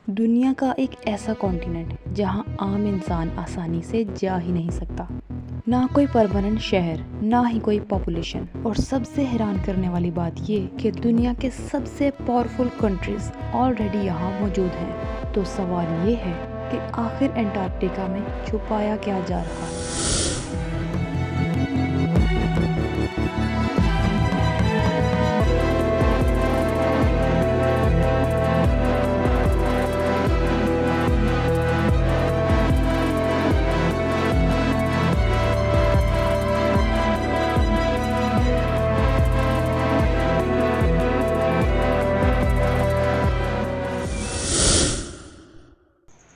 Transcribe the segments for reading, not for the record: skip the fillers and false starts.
दुनिया का एक ऐसा कॉन्टिनेंट जहां आम इंसान आसानी से जा ही नहीं सकता। ना कोई परमानेंट शहर, ना ही कोई पॉपुलेशन। और सबसे हैरान करने वाली बात ये कि दुनिया के सबसे पावरफुल कंट्रीज ऑलरेडी यहाँ मौजूद हैं। तो सवाल ये है कि आखिर एंटार्क्टिका में छुपाया क्या जा रहा है।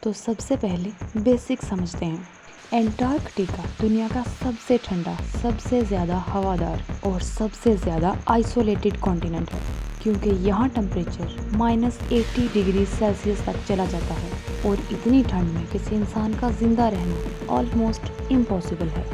तो सबसे पहले बेसिक समझते हैं। एंटार्क्टिका दुनिया का सबसे ठंडा, सबसे ज़्यादा हवादार और सबसे ज़्यादा आइसोलेटेड कॉन्टिनेंट है, क्योंकि यहाँ टेम्परेचर -80 डिग्री सेल्सियस तक चला जाता है और इतनी ठंड में किसी इंसान का जिंदा रहना ऑलमोस्ट इम्पॉसिबल है।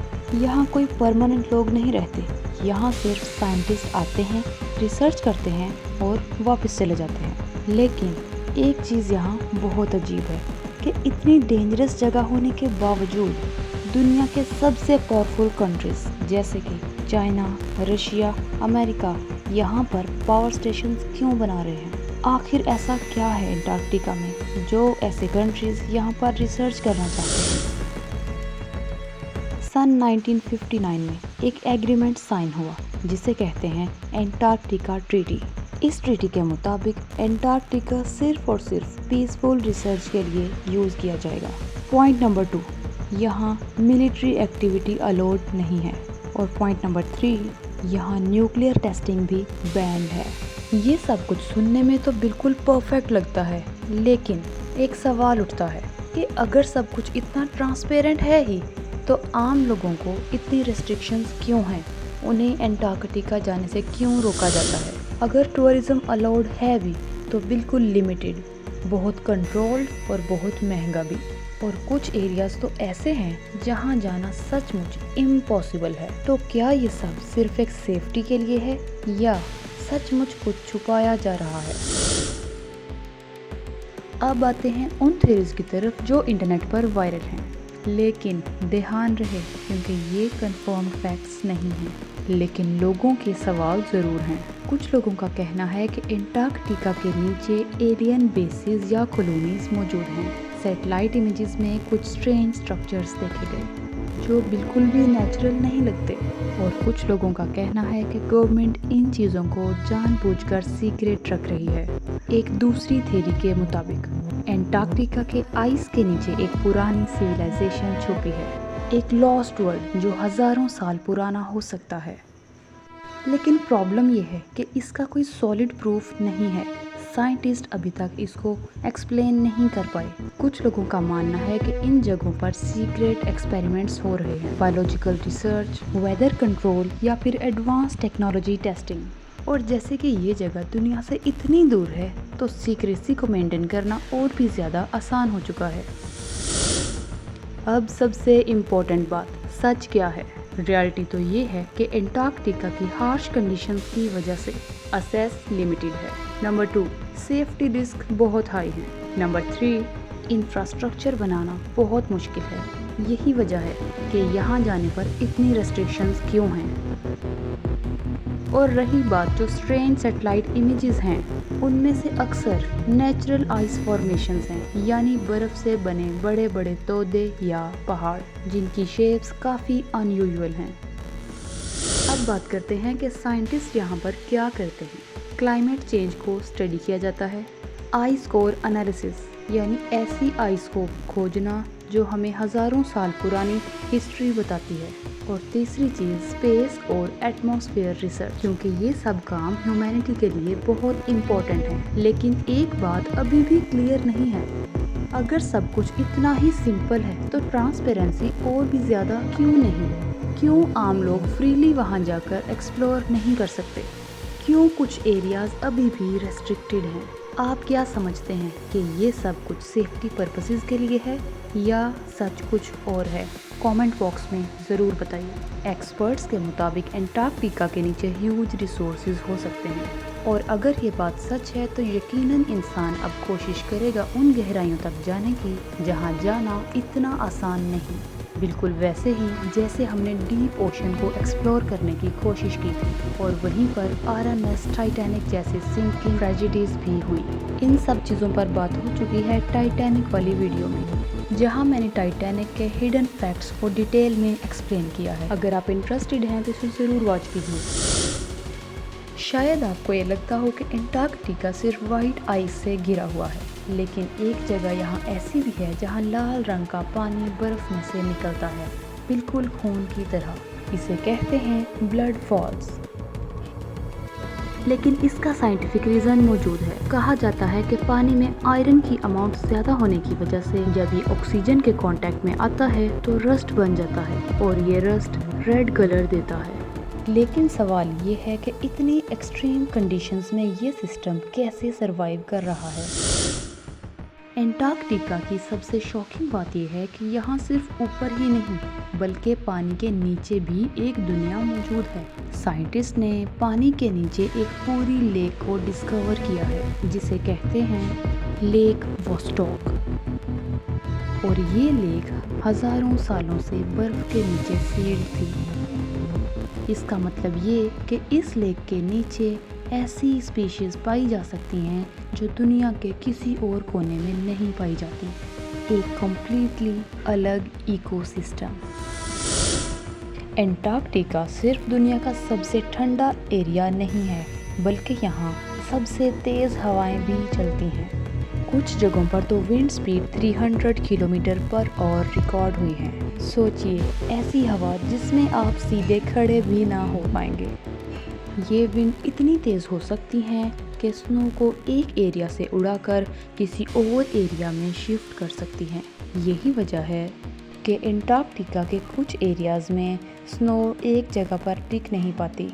यहाँ कोई परमानेंट लोग नहीं रहते। यहाँ सिर्फ साइंटिस्ट आते हैं, रिसर्च करते हैं और वापस चले जाते हैं। लेकिन एक चीज़ यहाँ बहुत अजीब है कि इतनी डेंजरस जगह होने के बावजूद दुनिया के सबसे पावरफुल कंट्रीज जैसे कि चाइना, रशिया, अमेरिका यहाँ पर पावर स्टेशंस क्यों बना रहे हैं। आखिर ऐसा क्या है एंटार्क्टिका में जो ऐसे कंट्रीज यहाँ पर रिसर्च करना चाहते हैं। सन 1959 में एक एग्रीमेंट साइन हुआ जिसे कहते हैं एंटार्क्टिका ट्रीटी। इस ट्रीटी के मुताबिक एंटार्क्टिका सिर्फ और सिर्फ पीसफुल रिसर्च के लिए यूज़ किया जाएगा। पॉइंट नंबर 2, यहाँ मिलिट्री एक्टिविटी अलाउड नहीं है। और पॉइंट नंबर 3, यहाँ न्यूक्लियर टेस्टिंग भी बैंड है। ये सब कुछ सुनने में तो बिल्कुल परफेक्ट लगता है, लेकिन एक सवाल उठता है कि अगर सब कुछ इतना ट्रांसपेरेंट है ही तो आम लोगों को इतनी रेस्ट्रिक्शंस क्यों हैं? उन्हें एंटार्क्टिका जाने से क्यों रोका जाता है? अगर टूरिज्म अलाउड है भी तो बिल्कुल लिमिटेड, बहुत कंट्रोल्ड और बहुत महंगा भी। और कुछ एरियाज तो ऐसे हैं जहां जाना सचमुच इम्पॉसिबल है। तो क्या ये सब सिर्फ एक सेफ्टी के लिए है या सचमुच कुछ छुपाया जा रहा है? अब आते हैं उन थ्योरीज की तरफ जो इंटरनेट पर वायरल हैं, लेकिन ध्यान रहे क्योंकि ये कंफर्म फैक्ट्स नहीं हैं, लेकिन लोगों के सवाल ज़रूर हैं। कुछ लोगों का कहना है कि एंटार्क्टिका के नीचे एलियन बेसेस या कॉलोनीज मौजूद हैं। सैटेलाइट इमेजेस में कुछ स्ट्रेंज स्ट्रक्चर्स देखे गए जो बिल्कुल भी नेचुरल नहीं लगते। और कुछ लोगों का कहना है कि गवर्नमेंट इन चीज़ों को जानबूझकर सीक्रेट रख रही है। एक दूसरी थ्योरी के मुताबिक एंटार्क्टिका के आइस के नीचे एक पुरानी सिविलाइजेशन छुपी है, एक लॉस्ट वर्ल्ड जो हज़ारों साल पुराना हो सकता है। लेकिन प्रॉब्लम यह है कि इसका कोई सॉलिड प्रूफ नहीं है। साइंटिस्ट अभी तक इसको एक्सप्लेन नहीं कर पाए। कुछ लोगों का मानना है कि इन जगहों पर सीक्रेट एक्सपेरिमेंट्स हो रहे हैं, बायोलॉजिकल रिसर्च, वेदर कंट्रोल या फिर एडवांस टेक्नोलॉजी टेस्टिंग। और जैसे कि ये जगह दुनिया से इतनी दूर है तो सीक्रेसी को मेंटेन करना और भी ज़्यादा आसान हो चुका है। अब सबसे इम्पोर्टेंट बात, सच क्या है? रियलिटी तो ये है कि एंटार्क्टिका की हार्श कंडीशंस की वजह से एक्सेस लिमिटेड है। नंबर 2, सेफ्टी रिस्क बहुत हाई है। नंबर 3, इंफ्रास्ट्रक्चर बनाना बहुत मुश्किल है। यही वजह है कि यहाँ जाने पर इतनी रेस्ट्रिक्शंस क्यों हैं। और रही बात जो स्ट्रेंज सैटेलाइट इमेजेस हैं, उनमें से अक्सर नेचुरल आइस फॉर्मेशंस हैं, यानी बर्फ़ से बने बड़े बड़े तोदे या पहाड़ जिनकी शेप्स काफ़ी अनयूजुअल हैं। अब बात करते हैं कि साइंटिस्ट यहाँ पर क्या करते हैं। क्लाइमेट चेंज को स्टडी किया जाता है। आइस कोर एनालिसिस, यानी ऐसी आइस को खोजना जो हमें हज़ारों साल पुरानी हिस्ट्री बताती है। और तीसरी चीज़ स्पेस और एटमॉस्फेयर रिसर्च, क्योंकि ये सब काम ह्यूमैनिटी के लिए बहुत इम्पोर्टेंट है। लेकिन एक बात अभी भी क्लियर नहीं है, अगर सब कुछ इतना ही सिंपल है तो ट्रांसपेरेंसी और भी ज़्यादा क्यों नहीं? क्यों आम लोग फ्रीली वहाँ जाकर एक्सप्लोर नहीं कर सकते? क्यों कुछ एरियाज अभी भी रेस्ट्रिक्टेड हैं? आप क्या समझते हैं कि ये सब कुछ सेफ्टी पर्पसेस के लिए है या सच कुछ और है? कमेंट बॉक्स में ज़रूर बताइए। एक्सपर्ट्स के मुताबिक एंटार्क्टिका के नीचे ह्यूज रिसोर्सेज हो सकते हैं और अगर ये बात सच है तो यकीनन इंसान अब कोशिश करेगा उन गहराइयों तक जाने की जहाँ जाना इतना आसान नहीं। बिल्कुल वैसे ही जैसे हमने डीप ओशन को एक्सप्लोर करने की कोशिश की थी और वहीं पर आरएमएस टाइटैनिक जैसी सिंकिंग ट्रेजेडीज भी हुई। इन सब चीज़ों पर बात हो चुकी है टाइटैनिक वाली वीडियो में, जहां मैंने टाइटैनिक के हिडन फैक्ट्स को डिटेल में एक्सप्लेन किया है। अगर आप इंटरेस्टेड हैं तो इसे ज़रूर वॉच कीजिए। शायद आपको ये लगता हो कि अंटार्कटिका सिर्फ वाइट आइस से घिरा हुआ है, लेकिन एक जगह यहाँ ऐसी भी है जहाँ लाल रंग का पानी बर्फ में से निकलता है, बिल्कुल खून की तरह। इसे कहते हैं ब्लड फॉल्स। लेकिन इसका साइंटिफिक रीज़न मौजूद है। कहा जाता है कि पानी में आयरन की अमाउंट ज़्यादा होने की वजह से जब ये ऑक्सीजन के कांटेक्ट में आता है तो रस्ट बन जाता है और ये रस्ट रेड कलर देता है। लेकिन सवाल ये है कि इतनी एक्सट्रीम कंडीशंस में ये सिस्टम कैसे सरवाइव कर रहा है। अंटार्कटिका की सबसे शॉकिंग बात यह है कि यहाँ सिर्फ ऊपर ही नहीं बल्कि पानी के नीचे भी एक दुनिया मौजूद है। साइंटिस्ट ने पानी के नीचे एक पूरी लेक को डिस्कवर किया है जिसे कहते हैं लेक वोस्टॉक। और ये लेक हजारों सालों से बर्फ के नीचे सील्ड थी। इसका मतलब ये कि इस लेक के नीचे ऐसी स्पीशीज पाई जा सकती हैं जो दुनिया के किसी और कोने में नहीं पाई जाती। एक कम्प्लीटली अलग इकोसिस्टम। अंटार्कटिका सिर्फ दुनिया का सबसे ठंडा एरिया नहीं है बल्कि यहाँ सबसे तेज़ हवाएं भी चलती हैं। कुछ जगहों पर तो wind speed 300 kilometre per hour record हुई है। सोचिए ऐसी हवा जिसमें आप सीधे खड़े भी ना हो पाएंगे। ये विंड इतनी तेज़ हो सकती हैं कि स्नो को एक एरिया से उड़ाकर किसी और एरिया में शिफ्ट कर सकती हैं। यही वजह है कि अंटार्कटिका के कुछ एरियाज़ में स्नो एक जगह पर टिक नहीं पाती।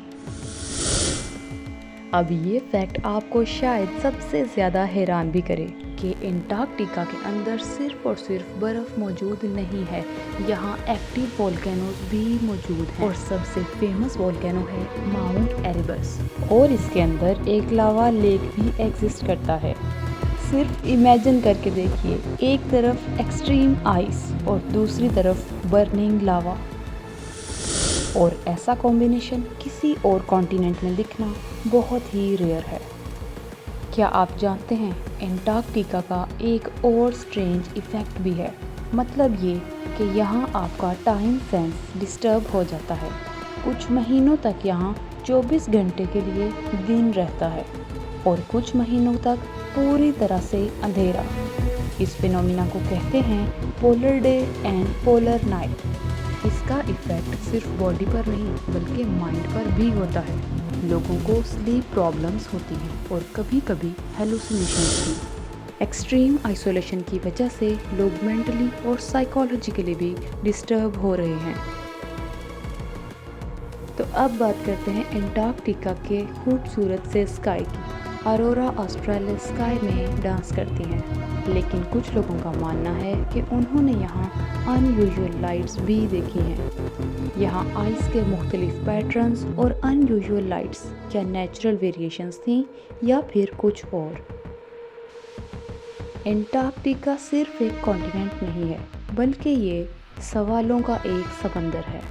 अब ये फैक्ट आपको शायद सबसे ज़्यादा हैरान भी करे कि अंटार्कटिका के अंदर सिर्फ और सिर्फ बर्फ़ मौजूद नहीं है, यहाँ एक्टिव वोल्केनोज भी मौजूद हैं। और सबसे फेमस वोल्केनो है माउंट एरेबस और इसके अंदर एक लावा लेक भी एग्जिस्ट करता है। सिर्फ इमेजिन करके देखिए, एक तरफ एक्सट्रीम आइस और दूसरी तरफ बर्निंग लावा। और ऐसा कॉम्बिनेशन किसी और कॉन्टिनेंट में दिखना बहुत ही रेयर है। क्या आप जानते हैं अंटार्कटिका का एक और स्ट्रेंज इफ़ेक्ट भी है। मतलब ये कि यहाँ आपका टाइम सेंस डिस्टर्ब हो जाता है। कुछ महीनों तक यहाँ 24 घंटे के लिए दिन रहता है और कुछ महीनों तक पूरी तरह से अंधेरा। इस फिनोमिना को कहते हैं polar day and polar night. इसका इफ़ेक्ट सिर्फ बॉडी पर नहीं बल्कि माइंड पर भी होता है। लोगों को स्लीप प्रॉब्लम्स होती हैं और कभी कभी हेलुसिनेशंस भी। एक्सट्रीम आइसोलेशन की वजह से लोग मेंटली और साइकोलॉजिकली भी डिस्टर्ब हो रहे हैं। तो अब बात करते हैं अंटार्कटिका के खूबसूरत से स्काई की। अरोरा ऑस्ट्रेलिस स्काई में डांस करती हैं, लेकिन कुछ लोगों का मानना है कि उन्होंने यहाँ अनयूजुअल लाइट्स भी देखी हैं। यहाँ आइस के मुख्तलिफ पैटर्न्स और अनयूजुअल लाइट्स क्या नेचुरल वेरिएशंस थीं या फिर कुछ और। अंटार्कटिका सिर्फ एक कॉन्टिनेंट नहीं है बल्कि ये सवालों का एक समंदर है।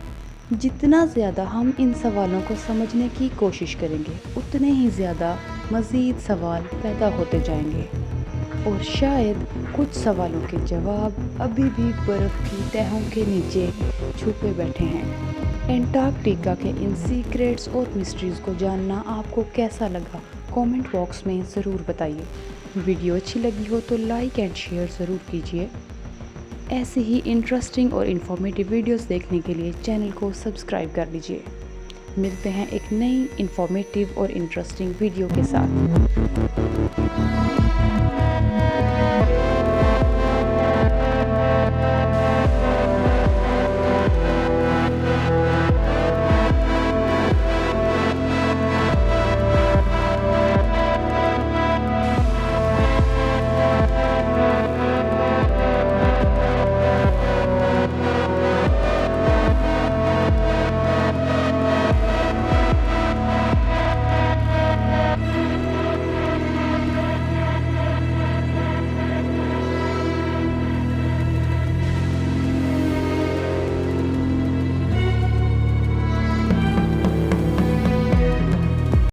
जितना ज़्यादा हम इन सवालों को समझने की कोशिश करेंगे उतने ही ज़्यादा मज़ीद सवाल पैदा होते जाएंगे और शायद कुछ सवालों के जवाब अभी भी बर्फ़ की तहों के नीचे छुपे बैठे हैं। अंटार्कटिका के इन सीक्रेट्स और मिस्ट्रीज़ को जानना आपको कैसा लगा कमेंट बॉक्स में ज़रूर बताइए। वीडियो अच्छी लगी हो तो लाइक एंड शेयर ज़रूर कीजिए। ऐसे ही इंटरेस्टिंग और इन्फॉर्मेटिव वीडियोस देखने के लिए चैनल को सब्सक्राइब कर लीजिए। मिलते हैं एक नई इन्फॉर्मेटिव और इंटरेस्टिंग वीडियो के साथ।